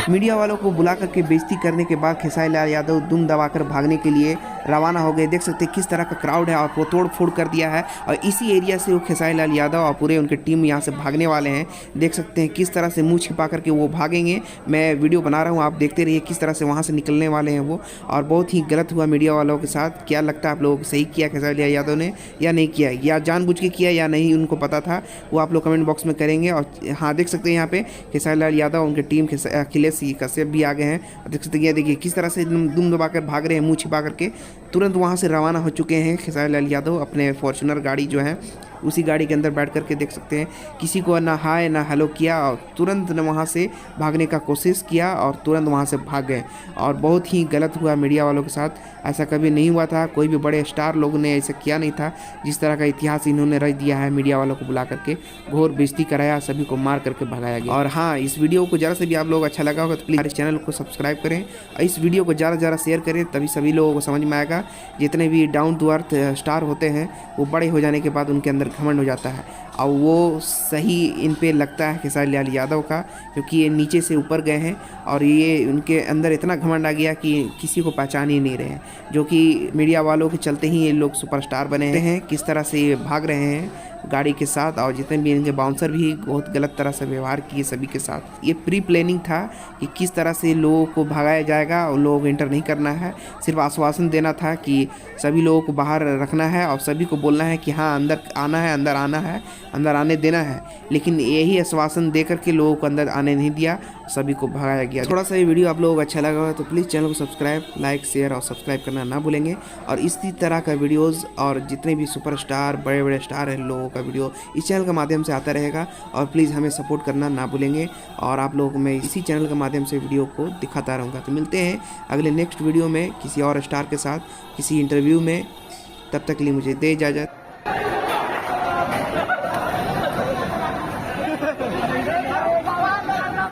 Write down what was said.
Media वालों को बुला करके बेइज्जती करने के बाद खेसारी लाल यादव दुम दबाकर भागने के लिए रवाना हो गए। देख सकते हैं किस तरह का क्राउड है और वो तोड़ फोड़ कर दिया है और इसी एरिया से वो खेसारी लाल यादव और पूरे उनके टीम यहाँ से भागने वाले हैं। देख सकते हैं किस तरह से मुंह छिपा करके वो भागेंगे। मैं वीडियो बना रहा हूँ, आप देखते रहिए किस तरह से वहाँ से निकलने वाले हैं वो। और बहुत ही गलत हुआ मीडिया वालों के साथ। क्या लगता है आप लोगों को, सही किया खेसारी लाल यादव ने या नहीं किया, या जानबूझ के किया या नहीं उनको पता था, वो आप लोग कमेंट बॉक्स में करेंगे। और हाँ, देख सकते हैं यहाँ पे खेसारी लाल यादव उनकी टीम अखिलेश कश्यप भी आ गए हैं। देख सकते हैं, देखिए किस तरह से दुम दबाकर भाग रहे हैं मुंह छिपा करके। तुरंत वहाँ से रवाना हो चुके हैं खेसारी लाल यादव अपने फॉर्च्यूनर गाड़ी जो है उसी गाड़ी के अंदर बैठ करके। देख सकते हैं किसी को ना हाय ना हेलो किया और तुरंत ने वहाँ से भागने का कोशिश किया और तुरंत वहाँ से भाग गए। और बहुत ही गलत हुआ मीडिया वालों के साथ, ऐसा कभी नहीं हुआ था। कोई भी बड़े स्टार लोगों ने ऐसा किया नहीं था। जिस तरह का इतिहास इन्होंने रच दिया है, मीडिया वालों को बुला करके घोर बेइज्जती कराया, सभी को मार करके भगाया गया। और हाँ, इस वीडियो को ज़रा से भी आप लोग अच्छा लगा होगा तो प्लीज़ इस चैनल को सब्सक्राइब करें और इस वीडियो को ज़्यादा शेयर करें, तभी सभी लोगों को समझ में आएगा। जितने भी डाउन टू अर्थ स्टार होते हैं वो बड़े हो जाने के बाद उनके अंदर घमंड हो जाता है और वो सही इन पे लगता है खेसारी लाल यादव का, क्योंकि ये नीचे से ऊपर गए हैं और ये उनके अंदर इतना घमंड आ गया कि किसी को पहचान ही नहीं रहे हैं। जो कि मीडिया वालों के चलते ही ये लोग सुपरस्टार बने हैं। किस तरह से ये भाग रहे हैं गाड़ी के साथ और जितने भी इनके बाउंसर भी बहुत गलत तरह से व्यवहार किए सभी के साथ। ये प्री प्लानिंग था कि किस तरह से लोगों को भगाया जाएगा और लोगों को एंटर नहीं करना है, सिर्फ आश्वासन देना था कि सभी लोगों को बाहर रखना है और सभी को बोलना है कि हाँ अंदर आना है, अंदर आना है, अंदर आने देना है। लेकिन यही आश्वासन दे करके लोगों को अंदर आने नहीं दिया, सभी को भगाया गया। थोड़ा सा ये वीडियो आप लोगों को अच्छा लगा हो तो प्लीज़ चैनल को सब्सक्राइब, लाइक, शेयर और सब्सक्राइब करना ना भूलेंगे। और इसी तरह का वीडियोज़ और जितने भी सुपरस्टार बड़े बड़े स्टार हैं लोगों का वीडियो इस चैनल के माध्यम से आता रहेगा। और प्लीज़ हमें सपोर्ट करना ना भूलेंगे और आप लोगों को मैं इसी चैनल के माध्यम से वीडियो को दिखाता रहूँगा। तो मिलते हैं अगले नेक्स्ट वीडियो में किसी और स्टार के साथ किसी इंटरव्यू में। तब तक के लिए मुझे दे इजाज़त।